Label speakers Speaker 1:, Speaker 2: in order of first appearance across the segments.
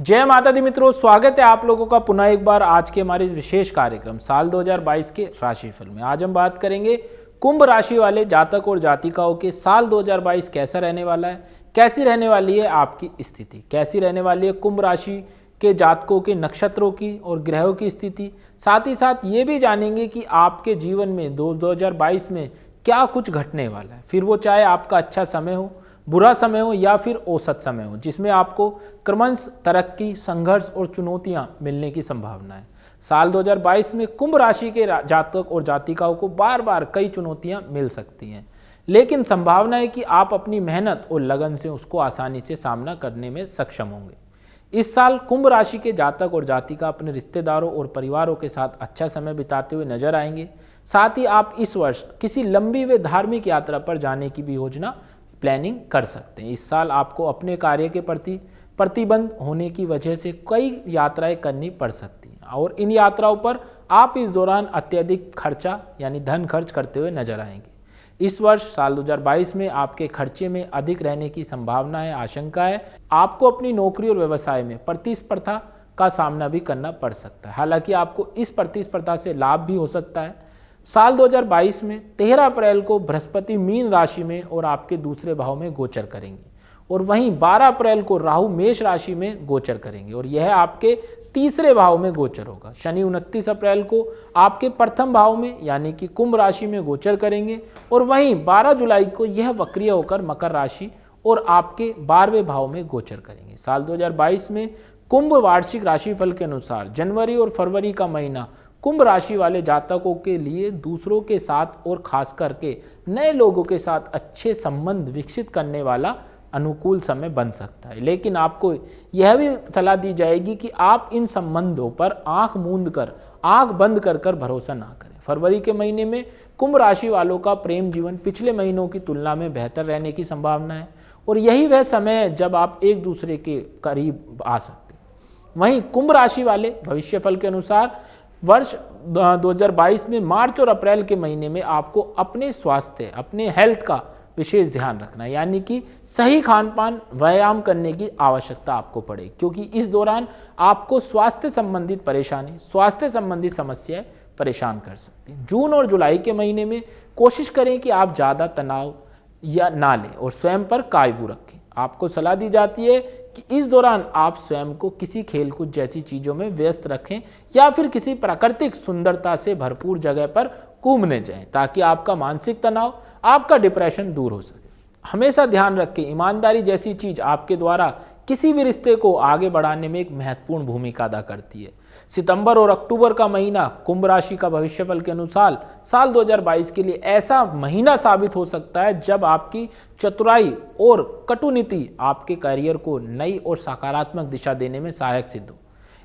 Speaker 1: जय माता दी मित्रों, स्वागत है आप लोगों का पुनः एक बार आज के हमारे इस विशेष कार्यक्रम साल 2022 के राशिफल में। आज हम बात करेंगे कुंभ राशि वाले जातक और जातिकाओं के साल 2022 कैसा रहने वाला है, कैसी रहने वाली है आपकी स्थिति, कैसी रहने वाली है कुंभ राशि के जातकों के नक्षत्रों की और ग्रहों की स्थिति। साथ ही साथ ये भी जानेंगे कि आपके जीवन में 2022 में क्या कुछ घटने वाला है, फिर वो चाहे आपका अच्छा समय हो, बुरा समय हो या फिर औसत समय हो, जिसमें आपको क्रमश तरक्की, संघर्ष और चुनौतियां मिलने की संभावना है। साल 2022 में कुंभ राशि के जातक और जातिकाओं को बार बार कई चुनौतियां मिल सकती हैं, लेकिन संभावना है कि आप अपनी मेहनत और लगन से उसको आसानी से सामना करने में सक्षम होंगे। इस साल कुंभ राशि के जातक और जातिका अपने रिश्तेदारों और परिवारों के साथ अच्छा समय बिताते हुए नजर आएंगे। साथ ही आप इस वर्ष किसी लंबी व धार्मिक यात्रा पर जाने की भी योजना प्लानिंग कर सकते हैं। इस साल आपको अपने कार्य के प्रति प्रतिबंध होने की वजह से कई यात्राएं करनी पड़ सकती हैं और इन यात्राओं पर आप इस दौरान अत्यधिक खर्चा यानी धन खर्च करते हुए नजर आएंगे। इस वर्ष साल 2022 में आपके खर्चे में अधिक रहने की संभावना है, आशंका है। आपको अपनी नौकरी और व्यवसाय में प्रतिस्पर्धा का सामना भी करना पड़ सकता है, हालांकि आपको इस प्रतिस्पर्धा से लाभ भी हो सकता है। साल 2022 में 13 अप्रैल को बृहस्पति मीन राशि में और आपके दूसरे भाव में गोचर करेंगे और वहीं 12 अप्रैल को राहु मेष राशि में गोचर करेंगे और यह आपके तीसरे भाव में गोचर होगा। शनि 29 अप्रैल को आपके प्रथम भाव में यानी कि कुंभ राशि में गोचर करेंगे और वहीं 12 जुलाई को यह वक्रीय होकर मकर राशि और आपके 12वें भाव में गोचर करेंगे। साल 2022 में कुंभ वार्षिक राशिफल के अनुसार जनवरी और फरवरी का महीना कुंभ राशि वाले जातकों के लिए दूसरों के साथ और खास करके नए लोगों के साथ अच्छे संबंध विकसित करने वाला अनुकूल समय बन सकता है, लेकिन आपको यह भी सलाह दी जाएगी कि आप इन संबंधों पर आंख मूंद कर, आंख बंद कर भरोसा ना करें। फरवरी के महीने में कुंभ राशि वालों का प्रेम जीवन पिछले महीनों की तुलना में बेहतर रहने की संभावना है और यही वह समय है जब आप एक दूसरे के करीब आ सकते हैं। वहीं कुंभ राशि वाले भविष्यफल के अनुसार वर्ष 2022 में मार्च और अप्रैल के महीने में आपको अपने स्वास्थ्य, अपने हेल्थ का विशेष ध्यान रखना है, यानी कि सही खान पान, व्यायाम करने की आवश्यकता आपको पड़े, क्योंकि इस दौरान आपको स्वास्थ्य संबंधित परेशानी, स्वास्थ्य संबंधित समस्याएं परेशान कर सकती हैं। जून और जुलाई के महीने में कोशिश करें कि आप ज़्यादा तनाव या ना लें और स्वयं पर काबू रखें। आपको सलाह दी जाती है कि इस दौरान आप स्वयं को किसी खेलकूद जैसी चीज़ों में व्यस्त रखें या फिर किसी प्राकृतिक सुंदरता से भरपूर जगह पर घूमने जाएं, ताकि आपका मानसिक तनाव, आपका डिप्रेशन दूर हो सके। हमेशा ध्यान रखें, ईमानदारी जैसी चीज़ आपके द्वारा किसी भी रिश्ते को आगे बढ़ाने में एक महत्वपूर्ण भूमिका अदा करती है। सितंबर और अक्टूबर का महीना कुंभ राशि का भविष्यफल के अनुसार साल 2022 के लिए ऐसा महीना साबित हो सकता है जब आपकी चतुराई और कटुनीति आपके करियर को नई और सकारात्मक दिशा देने में सहायक सिद्ध हो।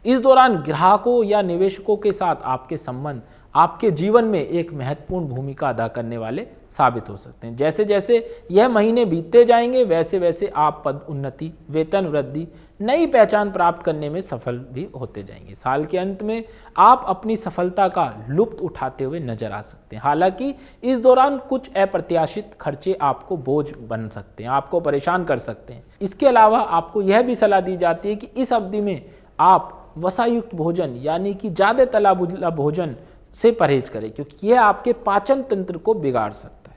Speaker 1: इस दौरान ग्राहकों या निवेशकों के साथ आपके संबंध आपके जीवन में एक महत्वपूर्ण भूमिका अदा करने वाले साबित हो सकते हैं। जैसे जैसे यह महीने बीतते जाएंगे वैसे वैसे आप पद उन्नति, वेतन वृद्धि, नई पहचान प्राप्त करने में सफल भी होते जाएंगे। साल के अंत में आप अपनी सफलता का लुत्फ उठाते हुए नजर आ सकते हैं। हालांकि इस दौरान कुछ अप्रत्याशित खर्चे आपको बोझ बन सकते हैं, आपको परेशान कर सकते हैं। इसके अलावा आपको यह भी सलाह दी जाती है कि इस अवधि में आप वसायुक्त भोजन यानी कि ज़्यादा तला भुना भोजन से परहेज करें, क्योंकि यह आपके पाचन तंत्र को बिगाड़ सकता है।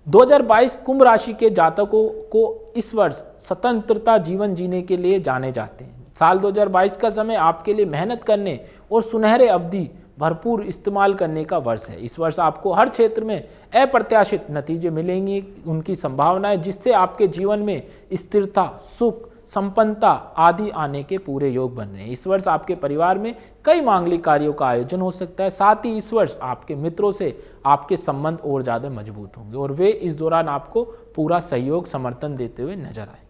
Speaker 1: 2022 कुंभ राशि के जातकों को इस वर्ष स्वतंत्रता जीवन जीने के लिए जाने जाते हैं। साल 2022 का समय आपके लिए मेहनत करने और सुनहरे अवधि भरपूर इस्तेमाल करने का वर्ष है। इस वर्ष आपको हर क्षेत्र में अप्रत्याशित नतीजे मिलेंगे, उनकी संभावना है, जिससे आपके जीवन में स्थिरता, सुख, संपन्नता आदि आने के पूरे योग बन रहे हैं। इस वर्ष आपके परिवार में कई मांगलिक कार्यों का आयोजन हो सकता है। साथ ही इस वर्ष आपके मित्रों से आपके संबंध और ज़्यादा मजबूत होंगे और वे इस दौरान आपको पूरा सहयोग, समर्थन देते हुए नजर आएंगे।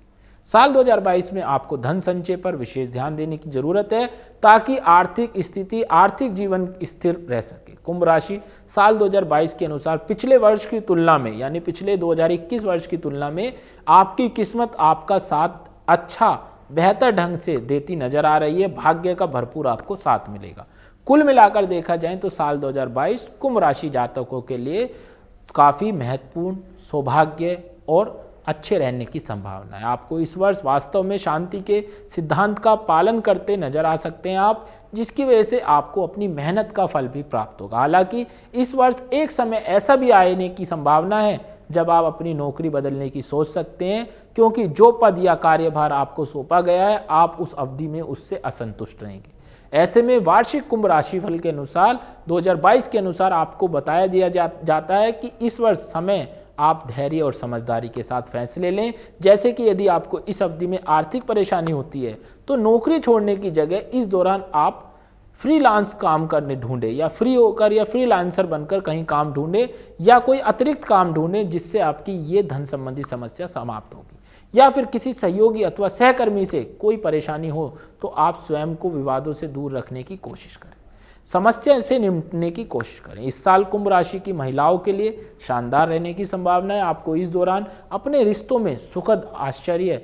Speaker 1: साल 2022 में आपको धन संचय पर विशेष ध्यान देने की जरूरत है, ताकि आर्थिक स्थिति, आर्थिक जीवन स्थिर रह सके। कुंभ राशि साल 2022 के अनुसार पिछले वर्ष की तुलना में यानी पिछले 2021 वर्ष की तुलना में आपकी किस्मत आपका साथ अच्छा, बेहतर ढंग से देती नजर आ रही है। भाग्य का भरपूर आपको साथ मिलेगा। कुल मिलाकर देखा जाए तो साल 2022 कुंभ राशि जातकों के लिए काफ़ी महत्वपूर्ण, सौभाग्य और अच्छे रहने की संभावना है। आपको इस वर्ष वास्तव में शांति के सिद्धांत का पालन करते नजर आ सकते हैं आप, जिसकी वजह से आपको अपनी मेहनत का फल भी प्राप्त होगा। हालांकि इस वर्ष एक समय ऐसा भी आने की संभावना है जब आप अपनी नौकरी बदलने की सोच सकते हैं, क्योंकि जो पद या कार्यभार आपको सौंपा गया है आप उस अवधि में उससे असंतुष्ट रहेंगे। ऐसे में वार्षिक कुंभ राशिफल के अनुसार 2022 के अनुसार आपको बताया दिया जाता है कि इस वर्ष समय आप धैर्य और समझदारी के साथ फैसले लें। जैसे कि यदि आपको इस अवधि में आर्थिक परेशानी होती है तो नौकरी छोड़ने की जगह इस दौरान आप फ्रीलांस काम करने ढूंढे या फ्री होकर या फ्रीलांसर बनकर कहीं काम ढूंढे या कोई अतिरिक्त काम ढूंढे, जिससे आपकी ये धन संबंधी समस्या समाप्त होगी। या फिर किसी सहयोगी अथवा सहकर्मी से कोई परेशानी हो तो आप स्वयं को विवादों से दूर रखने की कोशिश करें, समस्या से निपटने की कोशिश करें। इस साल कुंभ राशि की महिलाओं के लिए शानदार रहने की संभावना है। आपको इस दौरान अपने रिश्तों में सुखद आश्चर्य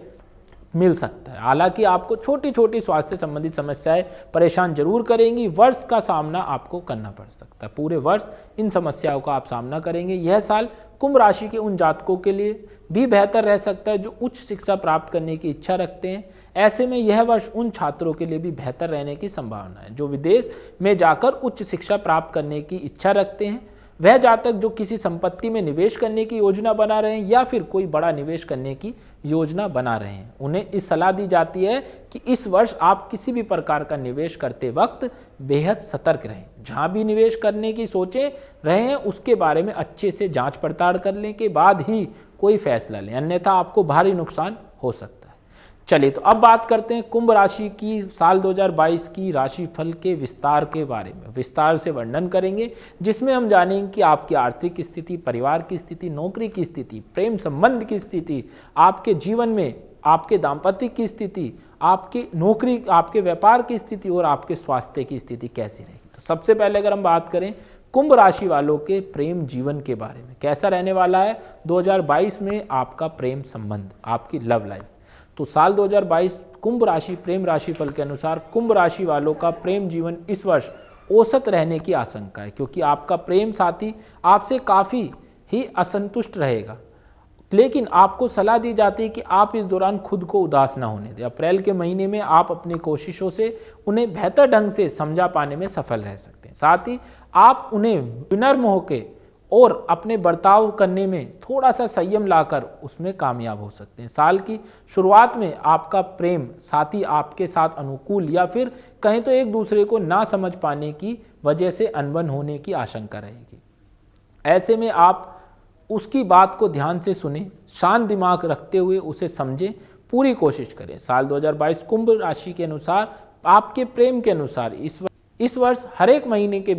Speaker 1: मिल सकता है। हालांकि आपको छोटी छोटी स्वास्थ्य संबंधित समस्याएं परेशान जरूर करेंगी। वर्ष का सामना आपको करना पड़ सकता है। पूरे वर्ष इन समस्याओं का आप सामना करेंगे। यह साल कुंभ राशि के उन जातकों के लिए भी बेहतर रह सकता है जो उच्च शिक्षा प्राप्त करने की इच्छा रखते हैं। ऐसे में यह वर्ष उन छात्रों के लिए भी बेहतर रहने की संभावना है जो विदेश में जाकर उच्च शिक्षा प्राप्त करने की इच्छा रखते हैं। वह जातक जो किसी संपत्ति में निवेश करने की योजना बना रहे हैं या फिर कोई बड़ा निवेश करने की योजना बना रहे हैं, उन्हें इस सलाह दी जाती है कि इस वर्ष आप किसी भी प्रकार का निवेश करते वक्त बेहद सतर्क रहें। जहां भी निवेश करने की सोचे रहे हैं उसके बारे में अच्छे से जांच पड़ताल करने के बाद ही कोई फैसला लें, अन्यथा आपको भारी नुकसान हो सकता है। चलिए तो अब बात करते हैं कुंभ राशि की साल 2022 की राशि फल के विस्तार के बारे में। विस्तार से वर्णन करेंगे जिसमें हम जानेंगे कि आपकी आर्थिक स्थिति, परिवार की स्थिति, नौकरी की स्थिति, प्रेम संबंध की स्थिति, आपके जीवन में आपके दाम्पत्य की स्थिति, आपकी नौकरी, आपके व्यापार की स्थिति और आपके स्वास्थ्य की स्थिति कैसी रहेगी। तो सबसे पहले अगर हम बात करें कुंभ राशि वालों के प्रेम जीवन के बारे में, कैसा रहने वाला है 2022 में आपका प्रेम संबंध, आपकी लव लाइफ। तो साल 2022 कुंभ राशि प्रेम राशि फल के अनुसार कुंभ राशि वालों का प्रेम जीवन इस वर्ष औसत रहने की आशंका है, क्योंकि आपका प्रेम साथी आपसे काफ़ी ही असंतुष्ट रहेगा। लेकिन आपको सलाह दी जाती है कि आप इस दौरान खुद को उदास ना होने दें। अप्रैल के महीने में आप अपनी कोशिशों से उन्हें बेहतर ढंग से समझा पाने में सफल रह सकते हैं। साथ ही आप उन्हें विनम्र होकर और अपने बर्ताव करने में थोड़ा सा संयम लाकर उसमें कामयाब हो सकते हैं। साल की शुरुआत में आपका प्रेम साथी आपके साथ अनुकूल या फिर कहें तो एक दूसरे को ना समझ पाने की वजह से अनबन होने की आशंका रहेगी। ऐसे में आप उसकी बात को ध्यान से सुने, शांत दिमाग रखते हुए उसे समझें, पूरी कोशिश करें। साल 2022 कुंभ राशि के अनुसार आपके प्रेम के अनुसार इस वर्ष हर एक महीने के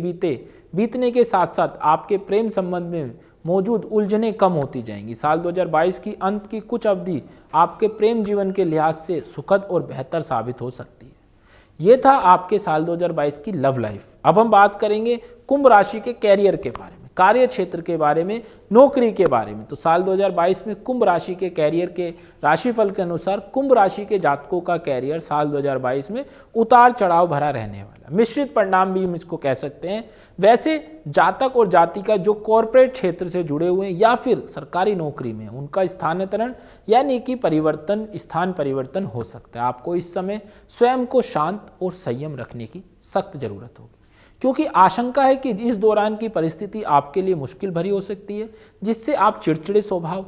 Speaker 1: बीतने के साथ साथ आपके प्रेम संबंध में मौजूद उलझनें कम होती जाएंगी। साल 2022 की अंत की कुछ अवधि आपके प्रेम जीवन के लिहाज से सुखद और बेहतर साबित हो सकती है। ये था आपके साल 2022 की लव लाइफ। अब हम बात करेंगे कुंभ राशि के कैरियर के बारे में, कार्य क्षेत्र के बारे में, नौकरी के बारे में। तो साल 2022 में कुंभ राशि के कैरियर के राशिफल के अनुसार कुंभ राशि के जातकों का कैरियर साल 2022 में उतार चढ़ाव भरा रहने वाला, मिश्रित परिणाम भी हम इसको कह सकते हैं। वैसे जातक और जातिका जो कॉरपोरेट क्षेत्र से जुड़े हुए हैं या फिर सरकारी नौकरी में, उनका स्थानांतरण यानी कि स्थान परिवर्तन हो सकता है। आपको इस समय स्वयं को शांत और संयम रखने की सख्त जरूरत होगी, क्योंकि आशंका है कि इस दौरान की परिस्थिति आपके लिए मुश्किल भरी हो सकती है, जिससे आप चिड़चिड़े स्वभाव,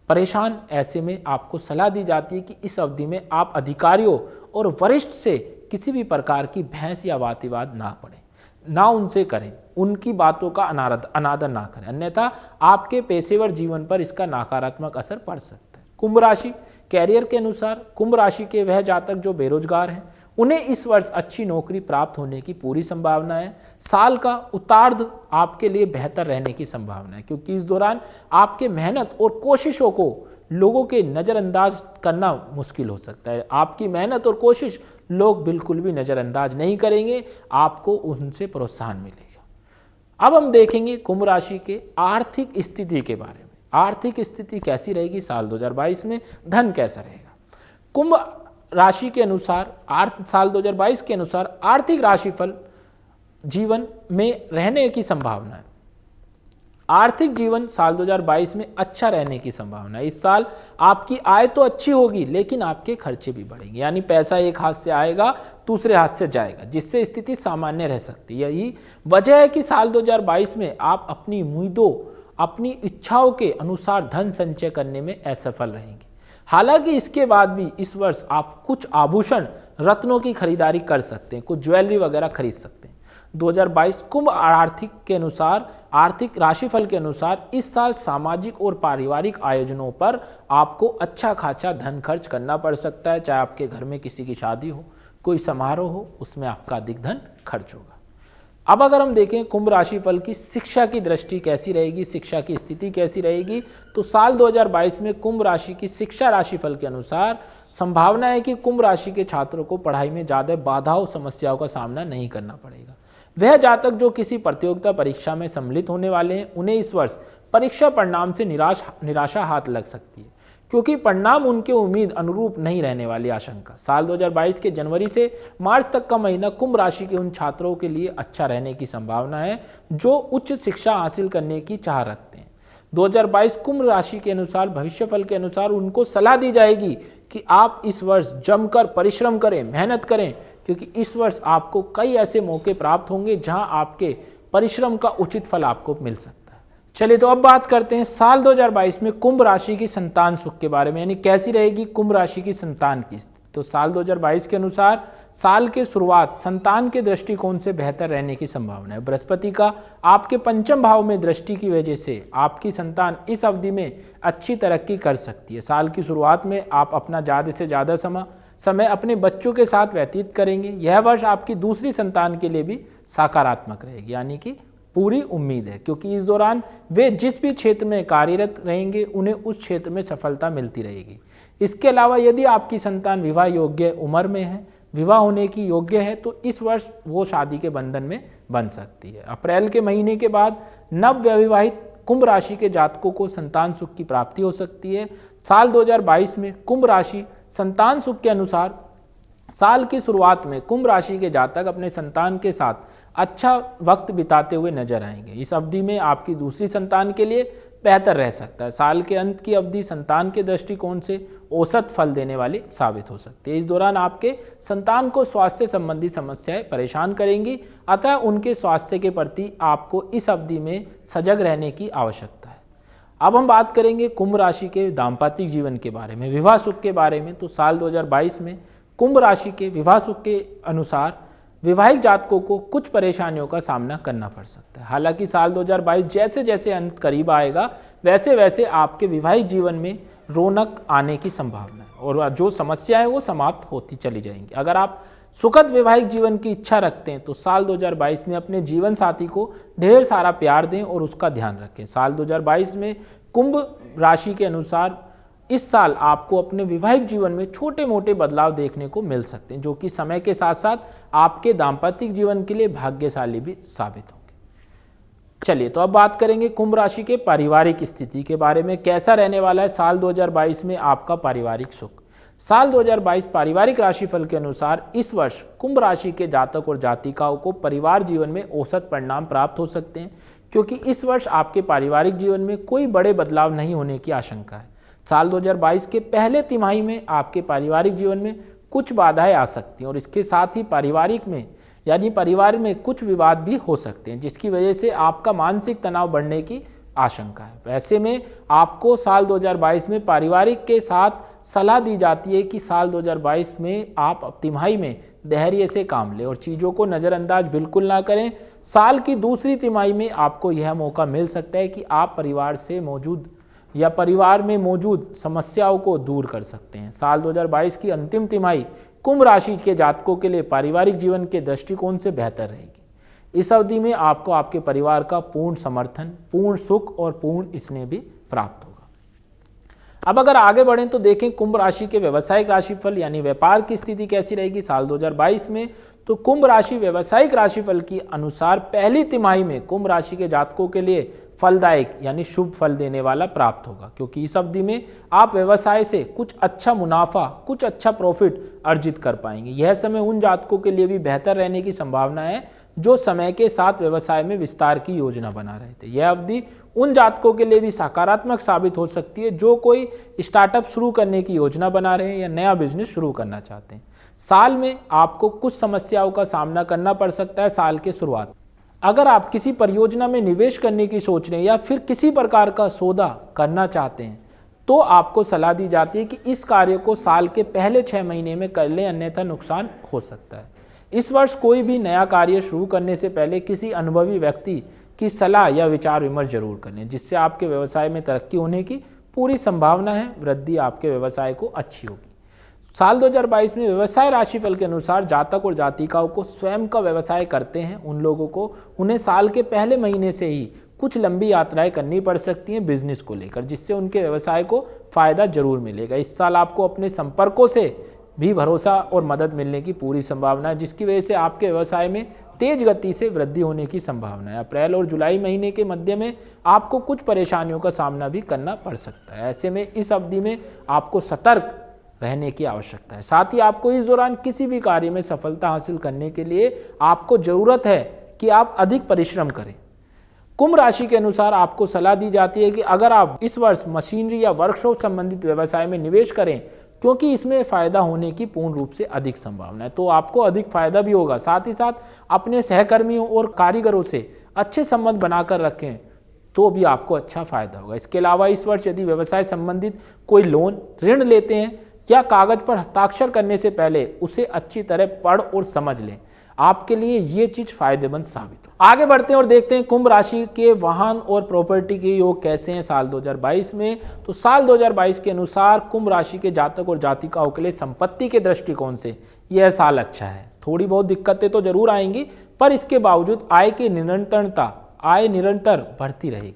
Speaker 1: परेशान। ऐसे में आपको सलाह दी जाती है कि इस अवधि में आप अधिकारियों और वरिष्ठ से किसी भी प्रकार की बहस या वाद विवाद ना पड़े, ना उनसे करें, उनकी बातों का अनादर ना करें, अन्यथा आपके पेशेवर जीवन पर इसका नकारात्मक असर पड़ सकता है। कुंभ राशि कैरियर के अनुसार कुंभ राशि के वह जातक जो बेरोजगार हैं उन्हें इस वर्ष अच्छी नौकरी प्राप्त होने की पूरी संभावना है। साल का उत्तरार्ध आपके लिए बेहतर रहने की संभावना है, क्योंकि इस दौरान आपके मेहनत और कोशिशों को लोगों के नज़रअंदाज करना मुश्किल हो सकता है। आपकी मेहनत और कोशिश लोग बिल्कुल भी नज़रअंदाज नहीं करेंगे, आपको उनसे प्रोत्साहन मिलेगा। अब हम देखेंगे कुंभ राशि के आर्थिक स्थिति के बारे में। आर्थिक स्थिति कैसी रहेगी साल 2022 में, धन कैसा रहेगा। कुंभ राशि के अनुसार साल 2022 के अनुसार आर्थिक राशिफल जीवन में रहने की संभावना है। आर्थिक जीवन साल 2022 में अच्छा रहने की संभावना है। इस साल आपकी आय तो अच्छी होगी लेकिन आपके खर्चे भी बढ़ेंगे, यानी पैसा एक हाथ से आएगा दूसरे हाथ से जाएगा, जिससे स्थिति सामान्य रह सकती है। यही वजह है कि साल 2022 में आप अपनी उम्मीदों, अपनी इच्छाओं के अनुसार धन संचय करने में असफल रहेंगे। हालांकि इसके बाद भी इस वर्ष आप कुछ आभूषण, रत्नों की खरीदारी कर सकते हैं, कुछ ज्वेलरी वगैरह खरीद सकते हैं। 2022 कुंभ आर्थिक राशिफल के अनुसार इस साल सामाजिक और पारिवारिक आयोजनों पर आपको अच्छा खासा धन खर्च करना पड़ सकता है। चाहे आपके घर में किसी की शादी हो, कोई समारोह हो, उसमें आपका अधिक धन खर्च होगा। अब अगर हम देखें कुंभ राशिफल की शिक्षा की दृष्टि कैसी रहेगी, शिक्षा की स्थिति कैसी रहेगी, तो साल 2022 में कुंभ राशि की शिक्षा राशिफल के अनुसार संभावना है कि कुंभ राशि के छात्रों को पढ़ाई में ज़्यादा बाधाओं, समस्याओं का सामना नहीं करना पड़ेगा। वह जातक जो किसी प्रतियोगिता परीक्षा में सम्मिलित होने वाले हैं, उन्हें इस वर्ष परीक्षा परिणाम से निराशा हाथ लग सकती है, क्योंकि परिणाम उनके उम्मीद अनुरूप नहीं रहने वाली आशंका। साल 2022 के जनवरी से मार्च तक का महीना कुंभ राशि के उन छात्रों के लिए अच्छा रहने की संभावना है जो उच्च शिक्षा हासिल करने की चाह रखते हैं। 2022 कुंभ राशि के अनुसार भविष्यफल के अनुसार उनको सलाह दी जाएगी कि आप इस वर्ष जमकर परिश्रम करें, मेहनत करें, क्योंकि इस वर्ष आपको कई ऐसे मौके प्राप्त होंगे जहां आपके परिश्रम का उचित फल आपको मिल सकता है। चलिए तो अब बात करते हैं साल 2022 में कुंभ राशि की संतान सुख के बारे में, यानी कैसी रहेगी कुंभ राशि की संतान की स्थिति। तो साल 2022 के अनुसार साल के शुरुआत संतान के दृष्टिकोण से बेहतर रहने की संभावना है। बृहस्पति का आपके पंचम भाव में दृष्टि की वजह से आपकी संतान इस अवधि में अच्छी तरक्की कर सकती है। साल की शुरुआत में आप अपना ज़्यादा से ज़्यादा समय अपने बच्चों के साथ व्यतीत करेंगे। यह वर्ष आपकी दूसरी संतान के लिए भी सकारात्मक रहेगी, यानी कि पूरी उम्मीद है, क्योंकि इस दौरान वे जिस भी क्षेत्र में कार्यरत रहेंगे उन्हें उस क्षेत्र में सफलता मिलती रहेगी। इसके अलावा यदि आपकी संतान विवाह योग्य उम्र में है, विवाह होने की योग्य है, तो इस वर्ष वो शादी के बंधन में बन सकती है। अप्रैल के महीने के बाद नव विवाहित कुंभ राशि के जातकों को संतान सुख की प्राप्ति हो सकती है। साल 2022 में कुंभ राशि संतान सुख के अनुसार साल की शुरुआत में कुंभ राशि के जातक अपने संतान के साथ अच्छा वक्त बिताते हुए नजर आएंगे। इस अवधि में आपकी दूसरी संतान के लिए बेहतर रह सकता है। साल के अंत की अवधि संतान के दृष्टिकोण से औसत फल देने वाली साबित हो सकती है। इस दौरान आपके संतान को स्वास्थ्य संबंधी समस्याएं परेशान करेंगी, अतः उनके स्वास्थ्य के प्रति आपको इस अवधि में सजग रहने की आवश्यकता है। अब हम बात करेंगे कुंभ राशि के दाम्पत्य जीवन के बारे में, विवाह सुख के बारे में। तो साल 2022 में कुंभ राशि के विवाह सुख के अनुसार विवाहित जातकों को कुछ परेशानियों का सामना करना पड़ सकता है। हालांकि साल 2022 जैसे जैसे अंत करीब आएगा वैसे वैसे आपके विवाहित जीवन में रौनक आने की संभावना है और जो समस्याएं वो समाप्त होती चली जाएंगी। अगर आप सुखद वैवाहिक जीवन की इच्छा रखते हैं तो साल 2022 में अपने जीवन साथी को ढेर सारा प्यार दें और उसका ध्यान रखें। साल 2022 में कुंभ राशि के अनुसार इस साल आपको अपने वैवाहिक जीवन में छोटे मोटे बदलाव देखने को मिल सकते हैं, जो कि समय के साथ साथ आपके दाम्पत्य जीवन के लिए भाग्यशाली भी साबित होंगे। चलिए तो अब बात करेंगे कुंभ राशि के पारिवारिक स्थिति के बारे में, कैसा रहने वाला है साल 2022 में आपका पारिवारिक सुख। साल 2022 पारिवारिक राशिफल के अनुसार इस वर्ष कुंभ राशि के जातक और जातिकाओं को परिवार जीवन में औसत परिणाम प्राप्त हो सकते हैं, क्योंकि इस वर्ष आपके पारिवारिक जीवन में कोई बड़े बदलाव नहीं होने की आशंका है। साल 2022 के पहले तिमाही में आपके पारिवारिक जीवन में कुछ बाधाएं आ सकती हैं और इसके साथ ही परिवार में कुछ विवाद भी हो सकते हैं, जिसकी वजह से आपका मानसिक तनाव बढ़ने की आशंका है। ऐसे में आपको साल 2022 में पारिवारिक के साथ सलाह दी जाती है कि साल 2022 में आप तिमाही में धैर्य से काम लें और चीज़ों को नज़रअंदाज बिल्कुल ना करें। साल की दूसरी तिमाही में आपको यह मौका मिल सकता है कि आप परिवार में मौजूद समस्याओं को दूर कर सकते हैं। साल 2022 की अंतिम तिमाही कुंभ राशि के जातकों के लिए पारिवारिक जीवन के दृष्टिकोण से बेहतर रहेगी। इस अवधि में आपको आपके परिवार का पूर्ण समर्थन, पूर्ण सुख और पूर्ण स्नेह भी प्राप्त होगा। अब अगर आगे बढ़ें तो देखें कुंभ राशि के व्यावसायिक राशिफल यानी व्यापार की स्थिति कैसी रहेगी साल 2022 में। तो कुंभ राशि व्यावसायिक राशिफल के अनुसार पहली तिमाही में कुंभ राशि के जातकों के लिए फलदायक यानी शुभ फल देने वाला प्राप्त होगा, क्योंकि इस अवधि में आप व्यवसाय से कुछ अच्छा मुनाफा, कुछ अच्छा प्रॉफिट अर्जित कर पाएंगे। यह समय उन जातकों के लिए भी बेहतर रहने की संभावना है जो समय के साथ व्यवसाय में विस्तार की योजना बना रहे थे। यह अवधि उन जातकों के लिए भी सकारात्मक साबित हो सकती है जो कोई स्टार्टअप शुरू करने की योजना बना रहे हैं या नया बिजनेस शुरू करना चाहते हैं। साल में आपको कुछ समस्याओं का सामना करना पड़ सकता है। साल के शुरुआत अगर आप किसी परियोजना में निवेश करने की सोच रहे हैं या फिर किसी प्रकार का सौदा करना चाहते हैं तो आपको सलाह दी जाती है कि इस कार्य को साल के पहले 6 महीने में कर लें, अन्यथा नुकसान हो सकता है। इस वर्ष कोई भी नया कार्य शुरू करने से पहले किसी अनुभवी व्यक्ति की सलाह या विचार विमर्श जरूर करें, जिससे आपके व्यवसाय में तरक्की होने की पूरी संभावना है। वृद्धि आपके व्यवसाय को अच्छी होगी। साल 2022 में व्यवसाय राशिफल के अनुसार जातक और जातिकाओं को स्वयं का व्यवसाय करते हैं उन लोगों को उन्हें साल के पहले महीने से ही कुछ लंबी यात्राएं करनी पड़ सकती हैं बिजनेस को लेकर, जिससे उनके व्यवसाय को फायदा जरूर मिलेगा। इस साल आपको अपने संपर्कों से भी भरोसा और मदद मिलने की पूरी संभावना है, जिसकी वजह से आपके व्यवसाय में तेज गति से वृद्धि होने की संभावना है। अप्रैल और जुलाई महीने के मध्य में आपको कुछ परेशानियों का सामना भी करना पड़ सकता है। ऐसे में इस अवधि में आपको सतर्क रहने की आवश्यकता है। साथ ही आपको इस दौरान किसी भी कार्य में सफलता हासिल करने के लिए आपको जरूरत है कि आप अधिक परिश्रम करें। कुंभ राशि के अनुसार आपको सलाह दी जाती है कि अगर आप इस वर्ष मशीनरी या वर्कशॉप संबंधित व्यवसाय में निवेश करें, क्योंकि इसमें फायदा होने की पूर्ण रूप से अधिक संभावना है, तो आपको अधिक फायदा भी होगा। साथ ही साथ अपने सहकर्मियों और कारीगरों से अच्छे संबंध बनाकर रखें तो भी आपको अच्छा फायदा होगा। इसके अलावा इस वर्ष यदि व्यवसाय संबंधित कोई लोन ऋण लेते हैं या कागज पर हस्ताक्षर करने से पहले उसे अच्छी तरह पढ़ और समझ लें, आपके लिए ये चीज फायदेमंद साबित हो। आगे बढ़ते हैं और देखते हैं कुंभ राशि के वाहन और प्रॉपर्टी के योग कैसे हैं साल 2022 में। तो साल 2022 के अनुसार कुंभ राशि के जातक और जातिकाओं के लिए संपत्ति के दृष्टिकोण से यह साल अच्छा है। थोड़ी बहुत दिक्कतें तो जरूर आएंगी, पर इसके बावजूद आय निरंतर बढ़ती रहेगी।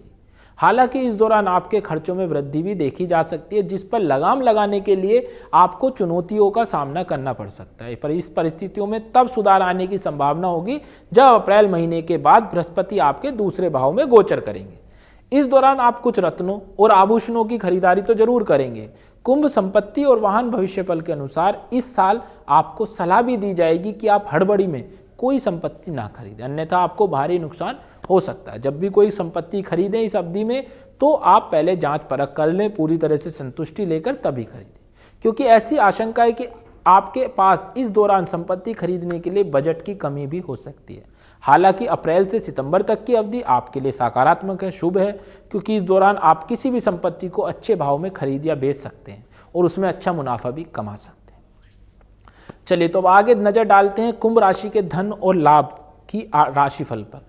Speaker 1: हालांकि इस दौरान आपके खर्चों में वृद्धि भी देखी जा सकती है, जिस पर लगाम लगाने के लिए आपको चुनौतियों का सामना करना पड़ सकता है। पर इस परिस्थितियों में तब सुधार आने की संभावना होगी जब अप्रैल महीने के बाद बृहस्पति आपके दूसरे भाव में गोचर करेंगे। इस दौरान आप कुछ रत्नों और आभूषणों की खरीदारी तो जरूर करेंगे। कुंभ संपत्ति और वाहन भविष्यफल के अनुसार इस साल आपको सलाह भी दी जाएगी कि आप हड़बड़ी में कोई संपत्ति ना खरीदें, अन्यथा आपको भारी नुकसान हो सकता है। जब भी कोई संपत्ति खरीदें इस अवधि में तो आप पहले जांच परख कर लें, पूरी तरह से संतुष्टि लेकर तभी खरीदें, क्योंकि ऐसी आशंका है कि आपके पास इस दौरान संपत्ति खरीदने के लिए बजट की कमी भी हो सकती है। हालांकि अप्रैल से सितंबर तक की अवधि आपके लिए सकारात्मक है, शुभ है, क्योंकि इस दौरान आप किसी भी संपत्ति को अच्छे भाव में खरीद या बेच सकते हैं और उसमें अच्छा मुनाफा भी कमा सकते हैं। चलिए तो अब आगे नजर डालते हैं कुंभ राशि के धन और लाभ की राशिफल पर,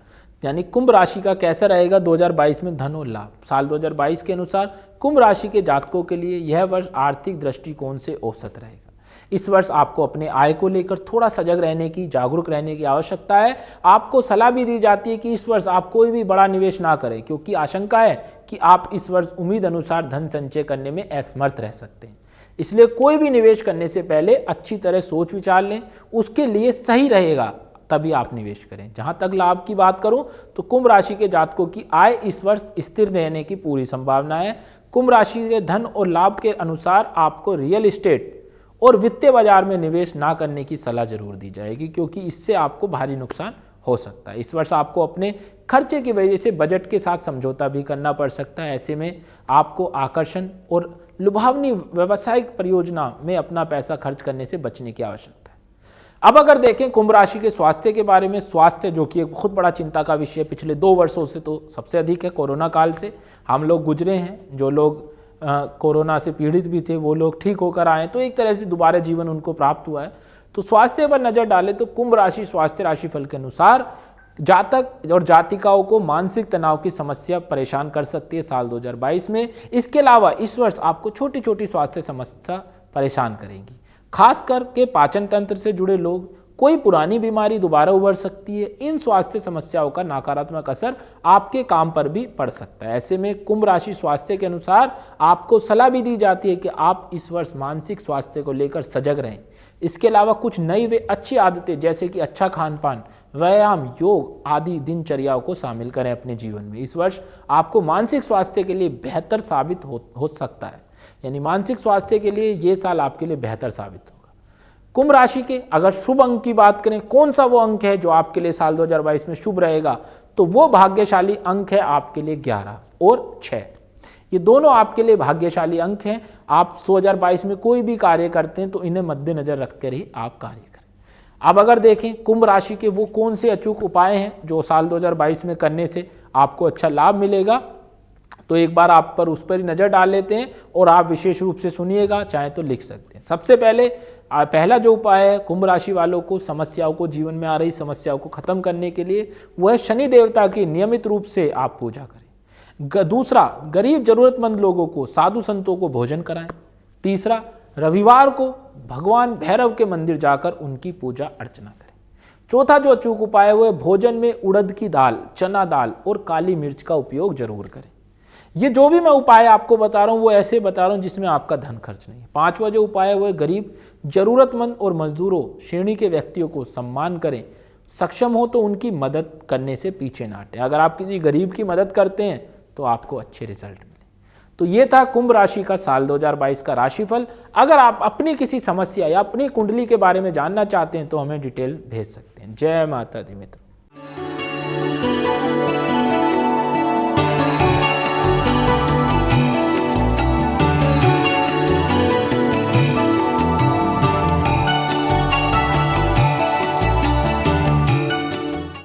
Speaker 1: यानी कुंभ राशि का कैसा रहेगा 2022 में धन और लाभ। साल 2022 के अनुसार कुंभ राशि के जातकों के लिए यह वर्ष आर्थिक दृष्टिकोण से औसत रहेगा। इस वर्ष आपको अपने आय को लेकर थोड़ा सजग रहने की, जागरूक रहने की आवश्यकता है। आपको सलाह भी दी जाती है कि इस वर्ष आप कोई भी बड़ा निवेश ना करें, क्योंकि आशंका है कि आप इस वर्ष उम्मीद अनुसार धन संचय करने में असमर्थ रह सकते हैं। इसलिए कोई भी निवेश करने से पहले अच्छी तरह सोच विचार लें, उसके लिए सही रहेगा तभी आप निवेश करें। जहां तक लाभ की बात करूं तो कुंभ राशि के जातकों की आय इस वर्ष स्थिर रहने की पूरी संभावना है। कुंभ राशि के धन और लाभ के अनुसार आपको रियल एस्टेट और वित्तीय बाजार में निवेश ना करने की सलाह जरूर दी जाएगी, क्योंकि इससे आपको भारी नुकसान हो सकता है। इस वर्ष आपको अपने खर्चे की वजह से बजट के साथ समझौता भी करना पड़ सकता है। ऐसे में आपको आकर्षण और लुभावनी व्यावसायिक परियोजना में अपना पैसा खर्च करने से बचने की आवश्यकता है। अब अगर देखें कुंभ राशि के स्वास्थ्य के बारे में, स्वास्थ्य जो कि एक बहुत बड़ा चिंता का विषय पिछले 2 वर्षों से तो सबसे अधिक है। कोरोना काल से हम लोग गुजरे हैं, जो लोग कोरोना से पीड़ित भी थे वो लोग ठीक होकर आए, तो एक तरह से दोबारा जीवन उनको प्राप्त हुआ है। तो स्वास्थ्य पर नजर डालें तो कुंभ राशि स्वास्थ्य राशिफल के अनुसार जातक और जातिकाओं को मानसिक तनाव की समस्या परेशान कर सकती है साल 2022 में। इसके अलावा इस वर्ष आपको छोटी छोटी स्वास्थ्य समस्या परेशान करेंगी, खास करके पाचन तंत्र से जुड़े लोग, कोई पुरानी बीमारी दोबारा उभर सकती है। इन स्वास्थ्य समस्याओं का नकारात्मक असर आपके काम पर भी पड़ सकता है। ऐसे में कुंभ राशि स्वास्थ्य के अनुसार आपको सलाह भी दी जाती है कि आप इस वर्ष मानसिक स्वास्थ्य को लेकर सजग रहें। इसके अलावा कुछ नई व अच्छी आदतें जैसे कि अच्छा खान पान, व्यायाम, योग आदि दिनचर्याओं को शामिल करें अपने जीवन में। इस वर्ष आपको मानसिक स्वास्थ्य के लिए बेहतर साबित हो सकता है, यानी मानसिक स्वास्थ्य के लिए ये साल आपके लिए बेहतर साबित होगा। कुंभ राशि के अगर शुभ अंक की बात करें, कौन सा वो अंक है जो आपके लिए साल 2022 में शुभ रहेगा, तो वो भाग्यशाली अंक है आपके लिए 11 और 6। ये दोनों आपके लिए भाग्यशाली अंक हैं। आप 2022 में कोई भी कार्य करते हैं तो इन्हें मद्देनजर रखकर ही आप कार्य करें। अब अगर देखें कुंभ राशि के वो कौन से अचूक उपाय हैं जो साल 2022 में करने से आपको अच्छा लाभ मिलेगा, तो एक बार आप पर उस पर ही नज़र डाल लेते हैं और आप विशेष रूप से सुनिएगा, चाहे तो लिख सकते हैं। सबसे पहला जो उपाय है कुंभ राशि वालों को समस्याओं को, जीवन में आ रही समस्याओं को खत्म करने के लिए, वह है शनि देवता की नियमित रूप से आप पूजा करें। दूसरा, गरीब जरूरतमंद लोगों को, साधु संतों को भोजन कराएं। तीसरा, रविवार को भगवान भैरव के मंदिर जाकर उनकी पूजा अर्चना करें। चौथा जो अचूक उपाय है वो है भोजन में उड़द की दाल, चना दाल और काली मिर्च का उपयोग जरूर करें। ये जो भी मैं उपाय आपको बता रहा हूँ वो ऐसे बता रहा हूँ जिसमें आपका धन खर्च नहीं है। पांचवा जो उपाय है वो है गरीब, जरूरतमंद और मजदूरों श्रेणी के व्यक्तियों को सम्मान करें। सक्षम हो तो उनकी मदद करने से पीछे ना हटें। अगर आप किसी गरीब की मदद करते हैं तो आपको अच्छे रिजल्ट मिले। तो ये था कुंभ राशि का साल 2022 का राशिफल। अगर आप अपनी किसी समस्या या अपनी कुंडली के बारे में जानना चाहते हैं तो हमें डिटेल भेज सकते हैं। जय माता दी मित्रों।